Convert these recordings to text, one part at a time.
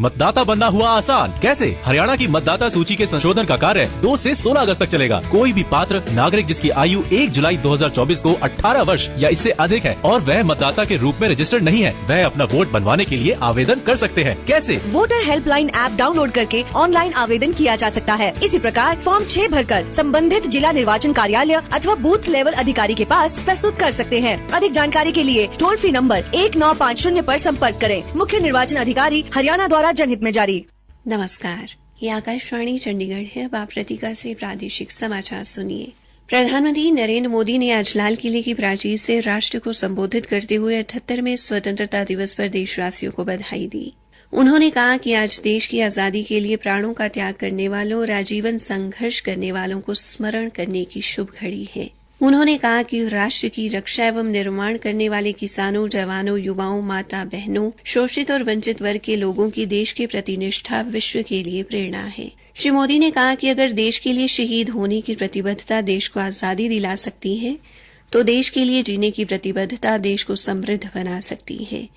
मतदाता बनना हुआ आसान। कैसे? हरियाणा की मतदाता सूची के संशोधन का कार्य 2 से 16 अगस्त तक चलेगा। कोई भी पात्र नागरिक जिसकी आयु 1 जुलाई 2024 को 18 वर्ष या इससे अधिक है और वह मतदाता के रूप में रजिस्टर्ड नहीं है, वह अपना वोट बनवाने के लिए आवेदन कर सकते हैं। कैसे? वोटर हेल्पलाइन ऐप डाउनलोड करके ऑनलाइन आवेदन किया जा सकता है। इसी प्रकार फॉर्म 6 भरकर संबंधित जिला निर्वाचन कार्यालय अथवा बूथ लेवल अधिकारी के पास प्रस्तुत कर सकते हैं। अधिक जानकारी के लिए टोल फ्री नंबर 1950 पर संपर्क करें। मुख्य निर्वाचन अधिकारी हरियाणा द्वारा जनहित में जारी। नमस्कार, ये आकाशवाणी चंडीगढ़ है। अब आप प्रतीका से प्रादेशिक समाचार सुनिए। प्रधानमंत्री नरेंद्र मोदी ने आज लाल किले की प्राचीर से राष्ट्र को संबोधित करते हुए 78वें स्वतंत्रता दिवस पर देशवासियों को बधाई दी। उन्होंने कहा कि आज देश की आजादी के लिए प्राणों का त्याग करने वालों और आजीवन संघर्ष करने वालों को स्मरण करने की शुभ घड़ी है। उन्होंने कहा कि राष्ट्र की रक्षा एवं निर्माण करने वाले किसानों, जवानों, युवाओं, माता बहनों, शोषित और वंचित वर्ग के लोगों की देश के प्रति निष्ठा विश्व के लिए प्रेरणा है। श्री मोदी ने कहा कि अगर देश के लिए शहीद होने की प्रतिबद्धता देश को आजादी दिला सकती है, तो देश के लिए जीने की प्रतिबद्धता देश को समृद्ध बना सकती है।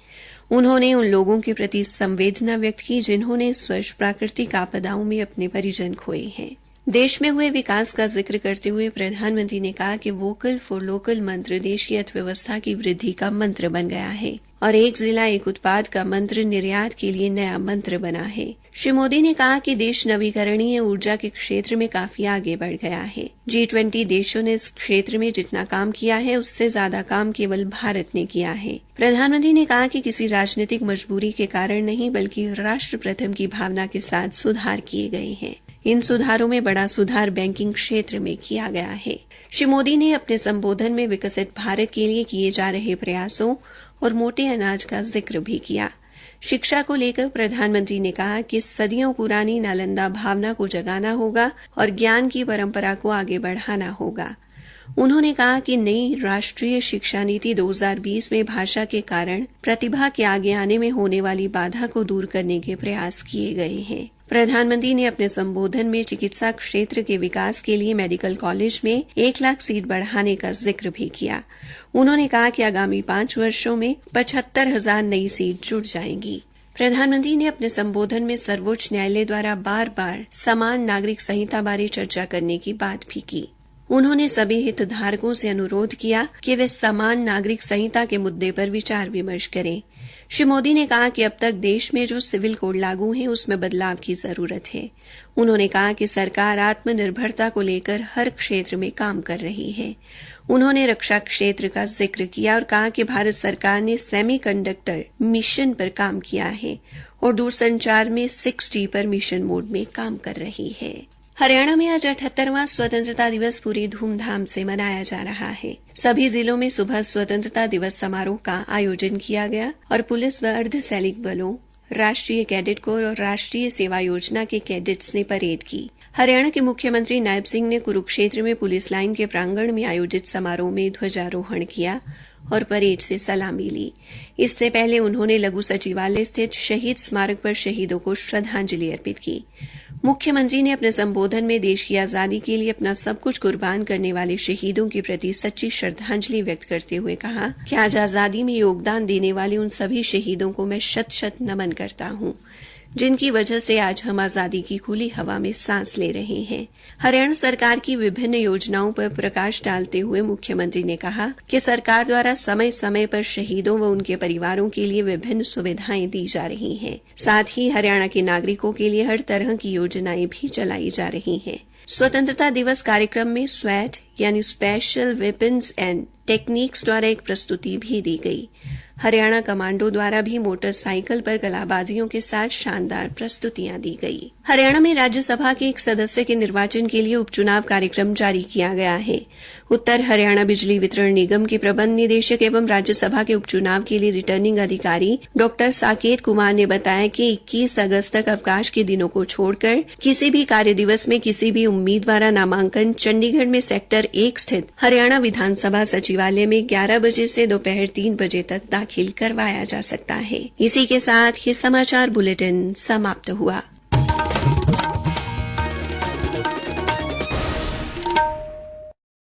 उन्होंने उन लोगों के प्रति संवेदना व्यक्त की जिन्होंने इस वर्ष प्राकृतिक आपदाओं में अपने परिजन खोए हैं। देश में हुए विकास का जिक्र करते हुए प्रधानमंत्री ने कहा कि वोकल फॉर लोकल मंत्र देश की अर्थव्यवस्था की वृद्धि का मंत्र बन गया है और एक जिला एक उत्पाद का मंत्र निर्यात के लिए नया मंत्र बना है। श्री मोदी ने कहा कि देश नवीकरणीय ऊर्जा के क्षेत्र में काफी आगे बढ़ गया है। G20 देशों ने इस क्षेत्र में जितना काम किया है उससे ज्यादा काम केवल भारत ने किया है। प्रधानमंत्री ने कहा कि किसी राजनीतिक मजबूरी के कारण नहीं बल्कि राष्ट्र प्रथम की भावना के साथ सुधार किए गए हैं। इन सुधारों में बड़ा सुधार बैंकिंग क्षेत्र में किया गया है। श्री मोदी ने अपने संबोधन में विकसित भारत के लिए किए जा रहे प्रयासों और मोटे अनाज का जिक्र भी किया। शिक्षा को लेकर प्रधानमंत्री ने कहा कि सदियों पुरानी नालंदा भावना को जगाना होगा और ज्ञान की परंपरा को आगे बढ़ाना होगा। उन्होंने कहा कि नई राष्ट्रीय शिक्षा नीति 2020 में भाषा के कारण प्रतिभा के आगे आने में होने वाली बाधा को दूर करने के प्रयास किए गए हैं। प्रधानमंत्री ने अपने संबोधन में चिकित्सा क्षेत्र के विकास के लिए मेडिकल कॉलेज में 1 लाख सीट बढ़ाने का जिक्र भी किया। उन्होंने कहा कि आगामी 5 वर्षों में 75,000 नई सीट जुड़ जाएंगी। प्रधानमंत्री ने अपने संबोधन में सर्वोच्च न्यायालय द्वारा बार-बार समान नागरिक संहिता बारे चर्चा करने की बात भी की। उन्होंने सभी हितधारकों से अनुरोध किया कि वे समान नागरिक संहिता के मुद्दे पर विचार विमर्श करें। श्री मोदी ने कहा कि अब तक देश में जो सिविल कोड लागू है उसमें बदलाव की जरूरत है। उन्होंने कहा कि सरकार आत्मनिर्भरता को लेकर हर क्षेत्र में काम कर रही है। उन्होंने रक्षा क्षेत्र का जिक्र किया और कहा कि भारत सरकार ने सेमीकंडक्टर मिशन पर काम किया है और दूरसंचार में 6G पर मिशन मोड में काम कर रही है। हरियाणा में आज 78वां स्वतंत्रता दिवस पूरी धूमधाम से मनाया जा रहा है। सभी जिलों में सुबह स्वतंत्रता दिवस समारोह का आयोजन किया गया और पुलिस व अर्धसैनिक बलों, राष्ट्रीय कैडेट कोर और राष्ट्रीय सेवा योजना के कैडेट्स ने परेड की। हरियाणा के मुख्यमंत्री नायब सिंह ने कुरुक्षेत्र में पुलिस लाइन के प्रांगण में आयोजित समारोह में ध्वजारोहण किया और परेड से सलामी ली। इससे पहले उन्होंने लघु सचिवालय स्थित शहीद स्मारक पर शहीदों को श्रद्धांजलि अर्पित की। मुख्यमंत्री ने अपने संबोधन में देश की आजादी के लिए अपना सब कुछ कुर्बान करने वाले शहीदों के प्रति सच्ची श्रद्धांजलि व्यक्त करते हुए कहा कि आज आजादी में योगदान देने वाले उन सभी शहीदों को मैं शत-शत नमन करता हूं, जिनकी वजह से आज हम आजादी की खुली हवा में सांस ले रहे हैं। हरियाणा सरकार की विभिन्न योजनाओं पर प्रकाश डालते हुए मुख्यमंत्री ने कहा कि सरकार द्वारा समय समय पर शहीदों व उनके परिवारों के लिए विभिन्न सुविधाएं दी जा रही हैं। साथ ही हरियाणा के नागरिकों के लिए हर तरह की योजनाएं भी चलाई जा रही हैं। स्वतंत्रता दिवस कार्यक्रम में स्वैट यानी स्पेशल वेपन्स एंड टेक्निक्स द्वारा एक प्रस्तुति भी दी गई। हरियाणा कमांडो द्वारा भी मोटरसाइकिल पर कलाबाजियों के साथ शानदार प्रस्तुतियां दी गई। हरियाणा में राज्यसभा के एक सदस्य के निर्वाचन के लिए उपचुनाव कार्यक्रम जारी किया गया है। उत्तर हरियाणा बिजली वितरण निगम के प्रबंध निदेशक एवं राज्यसभा के उपचुनाव के लिए रिटर्निंग अधिकारी डॉक्टर साकेत कुमार ने बताया कि 21 अगस्त तक अवकाश के दिनों को छोड़कर किसी भी कार्य दिवस में किसी भी उम्मीदवार नामांकन चंडीगढ़ में सेक्टर 1 स्थित हरियाणा विधानसभा सचिवालय में 11 बजे से दोपहर 3 बजे तक दाखिल करवाया जा सकता है। इसी के साथ ये समाचार बुलेटिन समाप्त हुआ।